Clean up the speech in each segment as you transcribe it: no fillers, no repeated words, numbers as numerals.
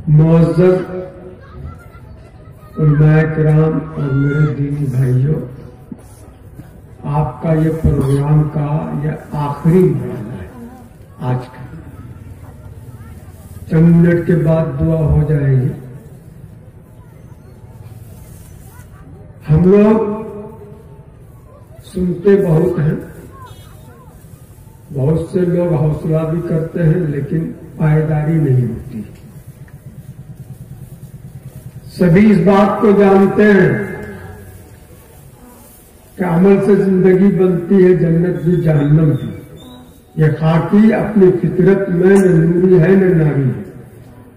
معزز علماء کرام اور میرے دینی بھائیوں، آپ کا یہ پروگرام کا یہ آخری مرحلہ ہے آج کا۔ چند منٹ کے بعد دعا ہو جائے گی۔ ہم لوگ سنتے بہت ہیں، بہت سے لوگ حوصلہ بھی کرتے ہیں، لیکن پائیداری نہیں ہوتی۔ سبھی اس بات کو جانتے ہیں کہ عمل سے زندگی بنتی ہے، جنت بھی جہنم بھی۔ یہ خاکی اپنی فطرت میں نہ نوری ہے نہ ناری ہے۔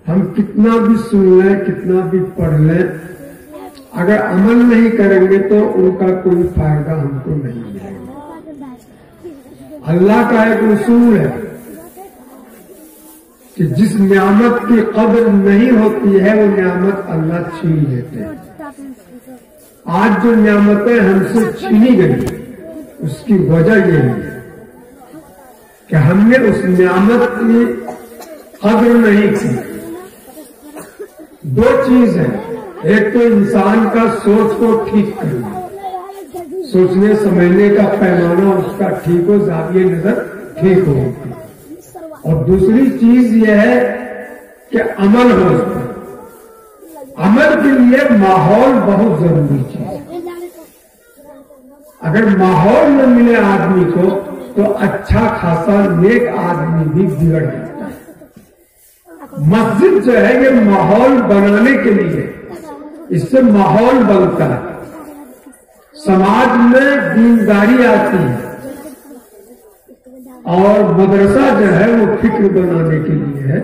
ہم کتنا بھی سن لیں، کتنا بھی پڑھ لیں، اگر عمل نہیں کریں گے تو ان کا کوئی فائدہ ہم کو نہیں ملے گا۔ اللہ کا ایک اصول ہے کہ جس نعمت کی قدر نہیں ہوتی ہے وہ نعمت اللہ چھین لیتے ہیں۔ آج جو نعمتیں ہم سے چھینی گئی اس کی وجہ یہ ہے کہ ہم نے اس نعمت کی قدر نہیں کی۔ دو چیز ہے، ایک تو انسان کا سوچ کو ٹھیک کرنا، سوچنے سمجھنے کا پیمانہ اس کا ٹھیک ہو، زاویہ نظر ٹھیک ہو، اور دوسری چیز یہ ہے کہ عمل ہو۔ اس پر عمل کے لیے ماحول بہت ضروری چیز ہے۔ اگر ماحول نہ ملے آدمی کو تو اچھا خاصا نیک آدمی بھی بگڑ جاتا ہے۔ مسجد جو ہے یہ ماحول بنانے کے لیے، اس سے ماحول بنتا ہے، سماج میں دینداری آتی ہے، اور مدرسہ جو ہے وہ فکر بنانے کے لیے ہے،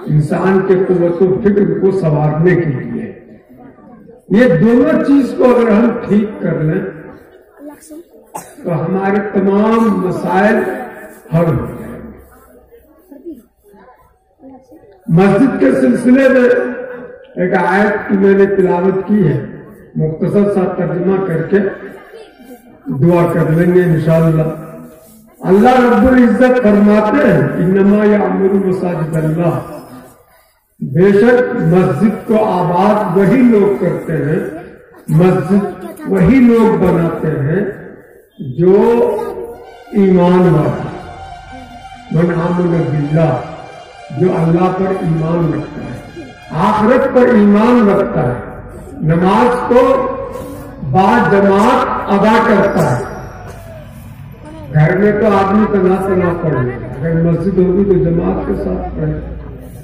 انسان کے قوت و فکر کو سنوارنے کے لیے ہے۔ یہ دونوں چیز کو اگر ہم ٹھیک کر لیں تو ہمارے تمام مسائل حل ہو جائیں گے۔ مسجد کے سلسلے میں ایک آیت کی میں نے تلاوت کی ہے، مختصر سا ترجمہ کر کے دعا کر لیں گے انشاءاللہ۔ اللہ رب العزت فرماتے ہیں انما یعمر مساجد اللہ، بے شک مسجد کو آباد وہی لوگ کرتے ہیں، مسجد وہی لوگ بناتے ہیں جو ایمان والے، من آمن باللہ، جو اللہ پر ایمان رکھتا ہے، آخرت پر ایمان رکھتا ہے، نماز کو با جماعت ادا کرتا ہے۔ گھر میں تو آدمی تنہا پڑھے، اگر مسجد ہوگی تو جماعت کے ساتھ پڑھے۔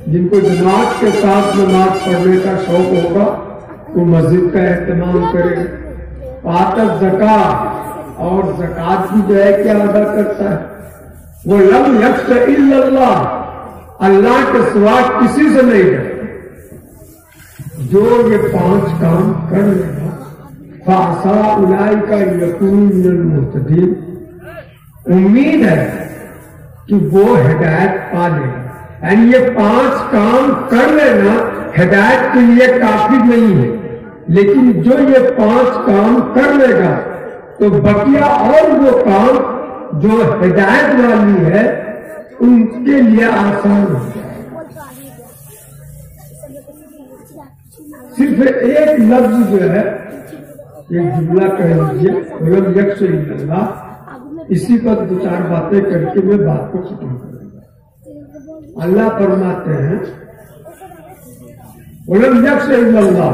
جن کو جماعت کے ساتھ نماز پڑھنے کا شوق ہوگا وہ مسجد کا اہتمام کرے۔ آتت زکات، اور زکات بھی جو ہے کیا ادا کرتا ہے، وہ لم یخش الا اللہ، اللہ کے سوا کسی سے نہیں ڈرتا۔ جو یہ 5 کام کر لے گا فعسا اولئک یکونوا من المہتدین، امید ہے کہ وہ ہدایت پا لے گا۔ یعنی یہ 5 کام کر لینا ہدایت کے لیے کافی نہیں ہے، لیکن جو یہ 5 کام کر لے گا تو بقیہ اور وہ کام جو ہدایت والی ہے ان کے لیے آسان ہو جائے گا۔ صرف ایک لفظ جو ہے، ایک جملہ کہہ لیجیے، وَلَمْ يَخْشَ إِلَّا اللَّهَ، اسی پر 2-4 باتیں کر کے میں بات کو ختم کروں گا۔ اللہ فرماتے ہیں وَلَمْ يَخْشَ إِلَّا اللَّهَ،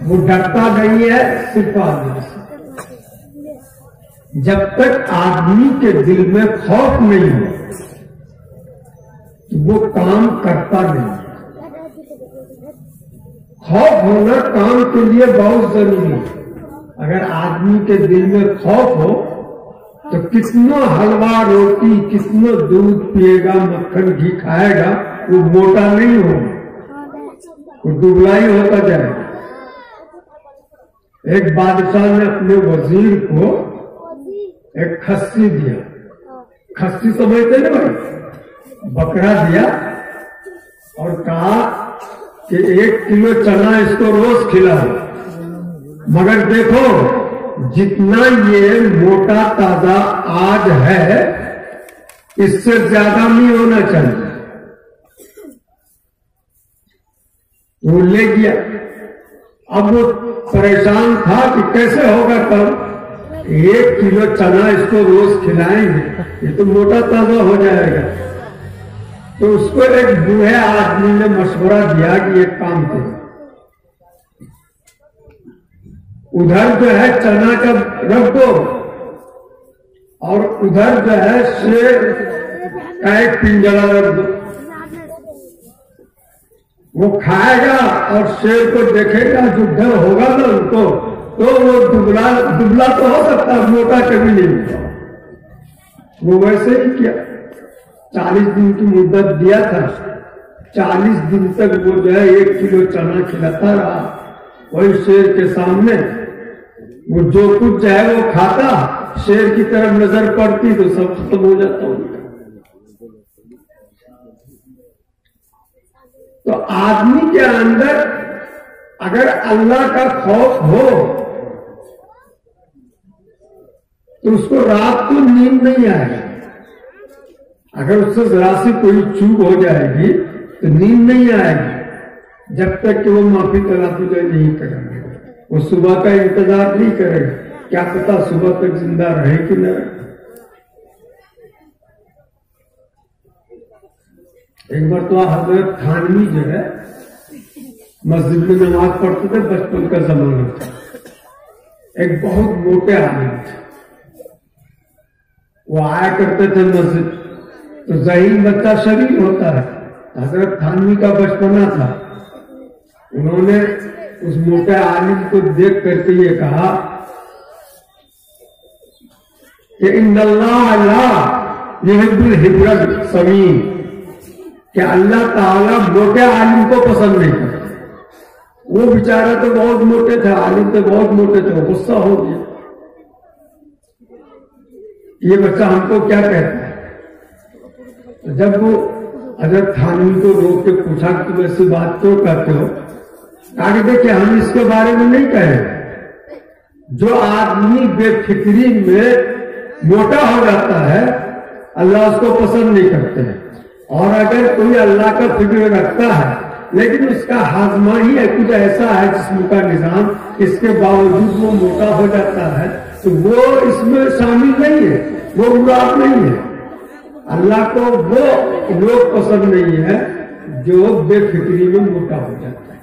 وہ ڈرتا نہیں ہے صرف آدمی سے۔ جب تک آدمی کے دل میں خوف نہیں ہے تو وہ کام کرتا نہیں۔ خوف ہونا کام کے لیے بہت ضروری ہے۔ اگر آدمی کے دل میں خوف ہو تو کتنا حلوہ روٹی، کتنا دودھ پیے گا، مکھن گھی کھائے گا، وہ موٹا نہیں ہوگا، وہ دبلا ہی ہوتا جائے گا۔ ایک بادشاہ نے اپنے وزیر کو ایک کھسی دیا، کھسی سمجھتے نا بھائی، بکرا دیا، اور کہا کہ 1 کلو چنا اس کو روز کھلاؤ، مگر دیکھو جتنا یہ موٹا تازہ آج ہے اس سے زیادہ نہیں ہونا چاہیے۔ وہ لے گیا. اب وہ پریشان تھا کہ کیسے ہوگا کام. 1 کلو چنا اس کو روز کھلائیں گے یہ تو موٹا تازہ ہو جائے گا. تو اس کو ایک بوڑھے آدمی نے مشورہ دیا کہ ایک کام کرو, ادھر جو ہے چنا کا رکھ دو اور ادھر جو ہے شیر کا ایک پنجرا رکھ دو. وہ کھائے گا اور شیر کو دیکھے گا, جو ڈر ہوگا نا ان کو, تو وہ دبلا تو ہو سکتا ہے, موٹا کبھی نہیں ہوگا. وہ ویسے ہی کیا. 40 دن کی مدت دیا تھا. 40 دن تک وہ جو ہے 1 کلو چنا کھلاتا رہا. وہی شیر کے سامنے وہ جو کچھ چاہے وہ کھاتا, شیر کی طرف نظر پڑتی تو سب ختم ہو جاتا ان کا. تو آدمی کے اندر اگر اللہ کا خوف ہو تو اس کو رات کو نیند نہیں آئے گی. اگر اس سے ذرا سی کوئی چوک ہو جائے گی تو نیند نہیں آئے گی جب تک کہ وہ معافی طلب نہیں کرے گا. وہ صبح کا انتظار نہیں کرے گا, کیا پتا صبح تک زندہ رہے کہ نہ رہے. ایک بار تو حضرت تھانوی جو ہے مسجد میں نماز پڑھتے تھے, بچپن کا زمانہ تھا. ایک بہت موٹے عالم تھے, وہ آیا کرتے تھے مسجد. تو ذہین بچہ شریف ہوتا ہے. حضرت تھانوی کا بچپنا تھا. انہوں نے اس موٹے عالم کو دیکھ کر کے یہ کہا کہ ان اللہ لا یحب الحبر السمین, کہ اللہ تعالیٰ موٹے عالم کو پسند نہیں کرتا. وہ بیچارہ تو بہت موٹے تھے, عالم تو بہت موٹے تھے. وہ غصہ ہو گیا, یہ بچہ ہم کو کیا کہتا ہے. جب وہ حضرت تھانوی کو روک کے پوچھا کہ تم ایسی بات کیوں کہتے ہو, کہا کہ دیکھیں ہم اس کے بارے میں نہیں کہیں. جو آدمی بے فکری میں موٹا ہو جاتا ہے اللہ اس کو پسند نہیں کرتے ہیں. اور اگر کوئی اللہ کا فکر رکھتا ہے لیکن اس کا ہاضمہ ہی کچھ ایسا ہے جسم کا نظام, اس کے باوجود وہ موٹا ہو جاتا ہے, تو وہ اس میں شامل نہیں ہے, وہ مراد نہیں ہے. اللہ کو وہ لوگ پسند نہیں ہے جو بے فکری میں موٹا ہو جاتا ہے.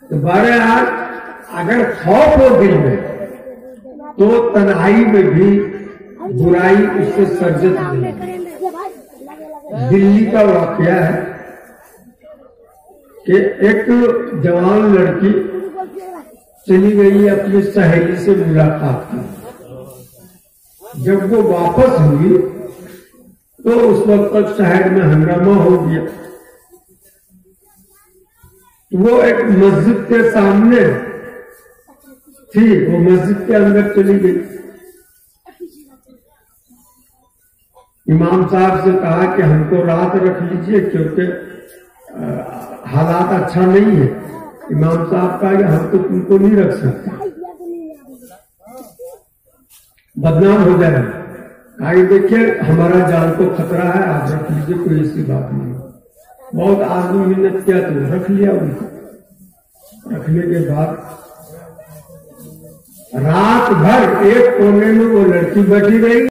تو بہرحال اگر خوف ہو دل میں تو تنہائی میں بھی برائی اس سے سرجت نہیں. دلی کا واقعہ ہے کہ ایک جوان لڑکی چلی گئی اپنی سہیلی سے ملاقات کی. جب وہ واپس ہوئی تو اس وقت تک شہر میں ہنگامہ ہو گیا. وہ ایک مسجد کے سامنے تھی, وہ مسجد کے اندر چلی گئی. امام صاحب سے کہا کہ ہم کو رات رکھ لیجئے کیونکہ حالات اچھا نہیں ہے. امام صاحب کہا کہ ہم تو تم کو نہیں رکھ سکتے, بدنام ہو جائے. آگے دیکھیے ہمارا جان کو خطرہ ہے, آپ رکھ لیجیے, کوئی ایسی بات نہیں. بہت آدمی محنت کیا تو رکھ لیا. ان کو رکھنے کے بعد رات بھر ایک کونے میں وہ لڑکی بیٹھی رہی.